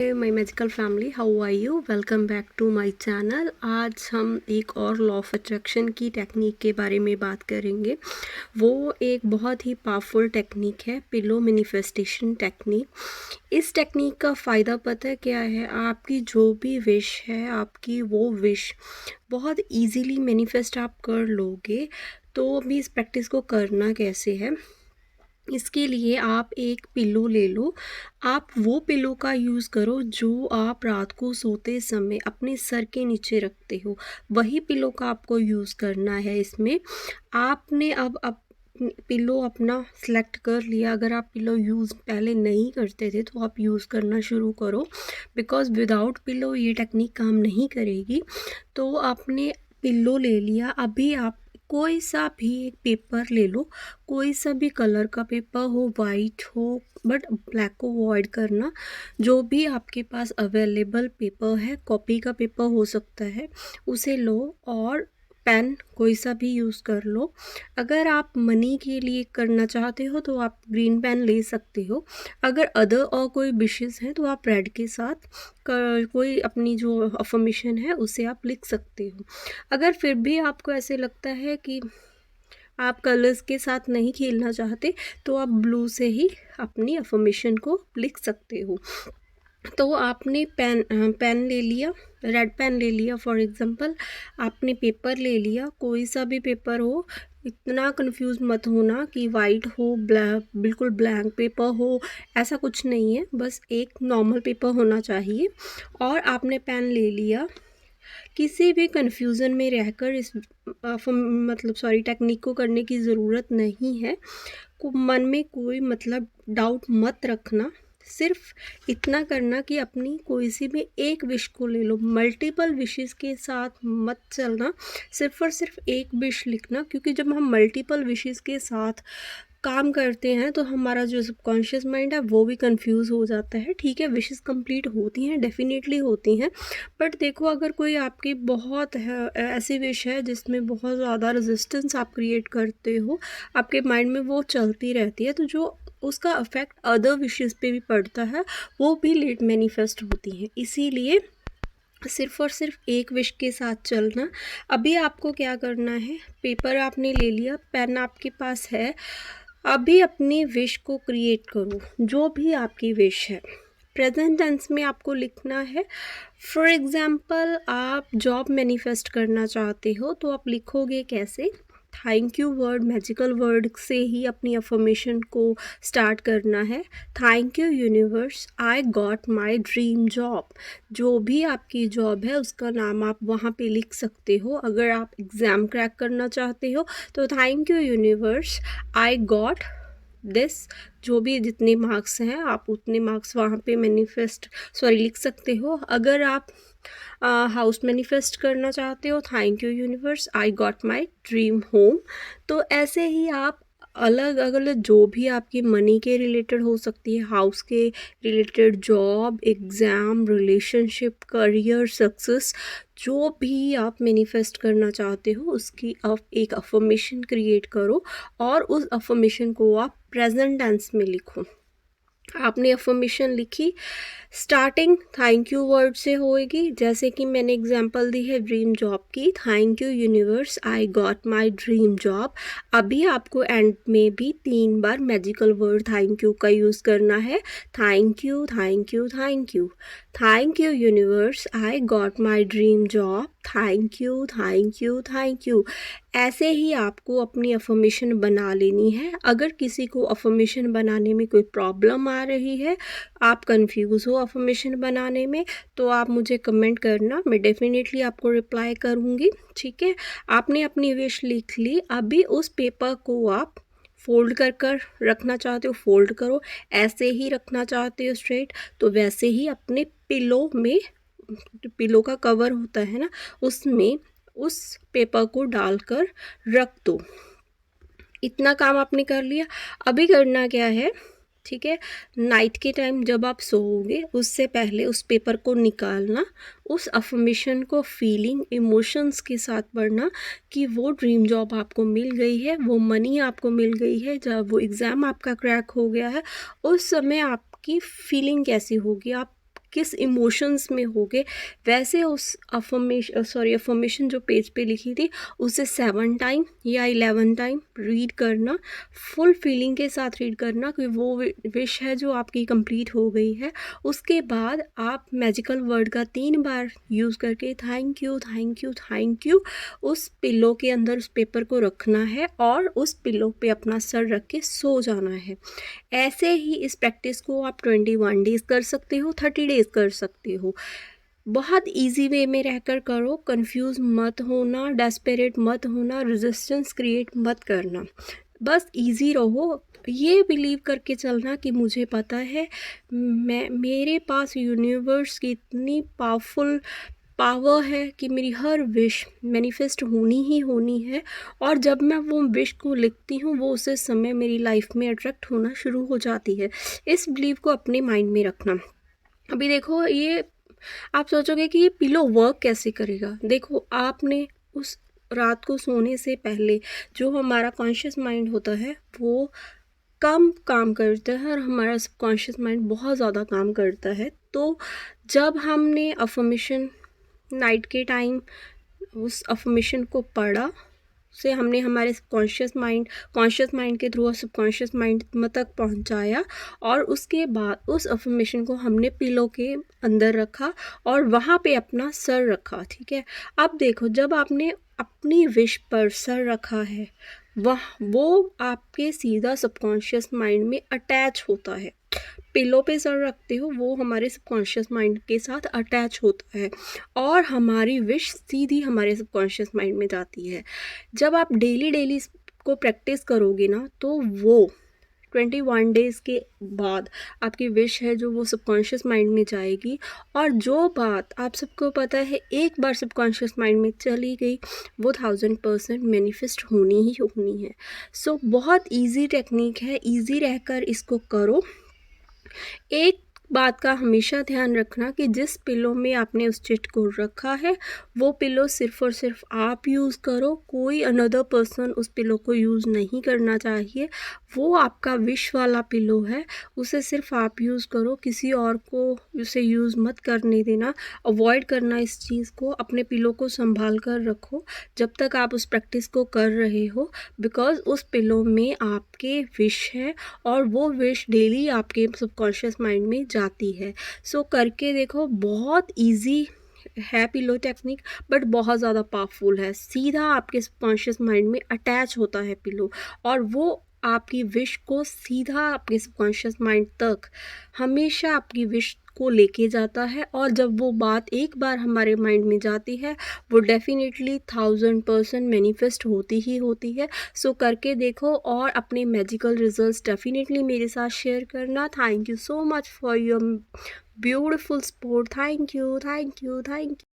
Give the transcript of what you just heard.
My magical family, how are you? Welcome back to my channel. आज हम एक और लॉ ऑफ अट्रैक्शन की टेक्निक के बारे में बात करेंगे। वो एक बहुत ही पावरफुल टेक्निक है, पिलो मैनिफेस्टेशन टेक्निक। इस टेक्निक का फ़ायदा पता है क्या है? आपकी जो भी विश है, आपकी वो विश बहुत इजीली मैनिफेस्ट आप कर लोगे। तो अभी इस प्रैक्टिस को करना कैसे है, इसके लिए आप एक पिलो ले लो। आप वो पिलो का यूज़ करो जो आप रात को सोते समय अपने सर के नीचे रखते हो। वही पिलो का आपको यूज़ करना है। इसमें आपने अब पिलो अपना सेलेक्ट कर लिया। अगर आप पिलो यूज़ पहले नहीं करते थे तो आप यूज़ करना शुरू करो, बिकॉज़ विदाउट पिलो ये टेक्निक काम नहीं करेगी। तो आपने पिल्लो ले लिया। अभी आप कोई सा भी एक पेपर ले लो, कोई सा भी कलर का पेपर हो, वाइट हो, बट ब्लैक को अवॉइड करना। जो भी आपके पास अवेलेबल पेपर है, कॉपी का पेपर हो सकता है, उसे लो। और पेन कोई सा भी यूज़ कर लो। अगर आप मनी के लिए करना चाहते हो तो आप ग्रीन पेन ले सकते हो। अगर अदर और कोई विशेस हैं तो आप रेड के साथ कोई अपनी जो अफर्मेशन है उसे आप लिख सकते हो। अगर फिर भी आपको ऐसे लगता है कि आप कलर्स के साथ नहीं खेलना चाहते तो आप ब्लू से ही अपनी अफर्मेशन को लिख सकते हो। तो आपने पेन ले लिया, रेड पेन ले लिया फॉर एग्ज़ाम्पल। आपने पेपर ले लिया, कोई सा भी पेपर हो। इतना कंफ्यूज मत होना कि वाइट हो, ब्लैक, बिल्कुल ब्लैंक पेपर हो, ऐसा कुछ नहीं है। बस एक नॉर्मल पेपर होना चाहिए। और आपने पेन ले लिया। किसी भी कन्फ्यूज़न में रहकर इस टेक्निक को करने की ज़रूरत नहीं है। मन में कोई डाउट मत रखना। सिर्फ इतना करना कि अपनी कोई सी भी एक विश को ले लो। मल्टीपल विशेस के साथ मत चलना। सिर्फ और सिर्फ एक विश लिखना, क्योंकि जब हम मल्टीपल विशेस के साथ काम करते हैं तो हमारा जो सबकॉन्शियस माइंड है वो भी कंफ्यूज हो जाता है। ठीक है, विशेस कंप्लीट होती हैं, डेफिनेटली होती हैं, बट देखो अगर कोई आपकी बहुत ऐसी विश है जिसमें बहुत ज़्यादा रेजिस्टेंस आप क्रिएट करते हो, आपके माइंड में वो चलती रहती है, तो जो उसका अफेक्ट अदर विशेस पे भी पड़ता है, वो भी लेट मैनिफेस्ट होती हैं। इसीलिए सिर्फ और सिर्फ एक विश के साथ चलना। अभी आपको क्या करना है, पेपर आपने ले लिया, पेन आपके पास है। अभी अपनी विश को क्रिएट करो, जो भी आपकी विश है। प्रेजेंट टेंस में आपको लिखना है। फॉर एग्ज़ाम्पल आप जॉब मैनिफेस्ट करना चाहते हो तो आप लिखोगे कैसे? Thank you word, magical word से ही अपनी अफर्मेशन को स्टार्ट करना है। Thank you universe, I got my dream job. जो भी आपकी जॉब है उसका नाम आप वहाँ पे लिख सकते हो। अगर आप एग्ज़ाम क्रैक करना चाहते हो तो thank you universe, I got this. जो भी जितने मार्क्स हैं आप उतने मार्क्स वहाँ पे लिख सकते हो। अगर आप हाउस मैनिफेस्ट करना चाहते हो, thank you universe, I got my dream home. तो ऐसे ही आप अलग अलग जो भी आपकी मनी के रिलेटेड हो सकती है, हाउस के related, job, exam, relationship, career, success, जो भी आप मैनिफेस्ट करना चाहते हो उसकी आप एक अफर्मेशन क्रिएट करो और उस अफर्मेशन को आप प्रेजेंट टेंस में लिखो। आपने अफर्मेशन लिखी, स्टार्टिंग थैंक यू वर्ड से होएगी। जैसे कि मैंने एग्जांपल दी है ड्रीम जॉब की, thank you universe, I got my dream job. अभी आपको एंड में भी 3 बार मैजिकल वर्ड थैंक यू का यूज़ करना है। Thank you, thank you, thank you, thank you universe, I got my dream job, thank you, thank you, thank you. ऐसे ही आपको अपनी अफर्मेशन बना लेनी है। अगर किसी को अफर्मेशन बनाने में कोई प्रॉब्लम आ रही है, आप कंफ्यूज हो अफर्मेशन बनाने में, तो आप मुझे कमेंट करना, मैं डेफिनेटली आपको रिप्लाई करूँगी। ठीक है, आपने अपनी विश लिख ली। अभी उस पेपर को आप फोल्ड कर रखना चाहते हो, फोल्ड करो। ऐसे ही रखना चाहते हो स्ट्रेट, तो वैसे ही अपने पिलो में, पिलो का कवर होता है ना, उसमें उस पेपर को डालकर रख दो। इतना काम आपने कर लिया। अभी करना क्या है, ठीक है, नाइट के टाइम जब आप सोओगे उससे पहले उस पेपर को निकालना, उस अफर्मेशन को फीलिंग, इमोशंस के साथ पढ़ना कि वो ड्रीम जॉब आपको मिल गई है, वो मनी आपको मिल गई है, जब वो एग्ज़ाम आपका क्रैक हो गया है, उस समय आपकी फीलिंग कैसी होगी, आप किस इमोशंस में होगे, वैसे उस अफर्मेशन जो पेज पे लिखी थी उसे 7 टाइम या 11 टाइम रीड करना, फुल फीलिंग के साथ रीड करना कि वो विश है जो आपकी कंप्लीट हो गई है। उसके बाद आप मैजिकल वर्ड का 3 बार यूज़ करके thank you thank you thank you उस पिल्लो के अंदर उस पेपर को रखना है और उस पिल्लो पे अपना सर रख के सो जाना है। ऐसे ही इस प्रैक्टिस को आप 21 डेज़ कर सकते हो, 30 डेज़ कर सकते हो। बहुत इजी वे में रहकर करो, कंफ्यूज मत होना, डेस्परेट मत होना, रेजिस्टेंस क्रिएट मत करना, बस इजी रहो। ये बिलीव करके चलना कि मुझे पता है मेरे पास यूनिवर्स की इतनी पावर है कि मेरी हर विश मैनिफेस्ट होनी ही होनी है, और जब मैं वो विश को लिखती हूँ वो उसे समय मेरी लाइफ में अट्रैक्ट होना शुरू हो जाती है। इस बिलीव को अपने माइंड में रखना। अभी देखो, ये आप सोचोगे कि ये पिलो वर्क कैसे करेगा। देखो, आपने उस रात को सोने से पहले जो हमारा कॉन्शियस माइंड होता है वो कम काम करता है और हमारा सबकॉन्शियस माइंड बहुत ज़्यादा काम करता है। तो जब हमने अफर्मेशन नाइट के टाइम उस अफर्मेशन को पढ़ा, से हमने हमारे कॉन्शियस माइंड के थ्रू सबकॉन्शियस माइंड तक पहुंचाया, और उसके बाद उस अफर्मेशन को हमने पिलो के अंदर रखा और वहाँ पे अपना सर रखा। ठीक है, अब देखो, जब आपने अपनी विश पर सर रखा है वो आपके सीधा सबकॉन्शियस माइंड में अटैच होता है। पिलो पे सर रखते हो वो हमारे सबकॉन्शियस माइंड के साथ अटैच होता है और हमारी विश सीधी हमारे सबकॉन्शियस माइंड में जाती है। जब आप डेली को प्रैक्टिस करोगे ना, तो वो 21 डेज़ के बाद आपकी विश है जो वो सबकॉन्शियस माइंड में जाएगी, और जो बात आप सबको पता है एक बार सबकॉन्शियस माइंड में चली गई वो 1000% मैनिफेस्ट होनी ही होनी है। सो बहुत इजी टेक्निक है, इजी रहकर इसको करो। एक बात का हमेशा ध्यान रखना कि जिस पिलो में आपने उस चिट को रखा है वो पिलो सिर्फ़ और सिर्फ आप यूज़ करो, कोई अनदर पर्सन उस पिलो को यूज़ नहीं करना चाहिए। वो आपका विश वाला पिलो है, उसे सिर्फ आप यूज़ करो, किसी और को उसे यूज़ मत करने देना। अवॉइड करना इस चीज़ को, अपने पिलो को संभाल कर रखो जब तक आप उस प्रैक्टिस को कर रहे हो, बिकॉज़ उस पिलो में आपके विश है और वो विश डेली आपके सबकॉन्शियस माइंड में जाती है। सो करके देखो, बहुत इजी है पिलो टेक्निक, बट बहुत ज़्यादा पावरफुल है। सीधा आपके सबकॉन्शियस माइंड में अटैच होता है पिलो, और वो आपकी विश को सीधा आपके सबकॉन्शियस माइंड तक हमेशा आपकी विश को लेके जाता है। और जब वो बात एक बार हमारे माइंड में जाती है वो डेफिनेटली 1000% मैनिफेस्ट होती ही होती है। सो करके देखो और अपने मैजिकल रिजल्ट्स डेफिनेटली मेरे साथ शेयर करना। Thank you so much for your beautiful support. Thank you thank you thank you.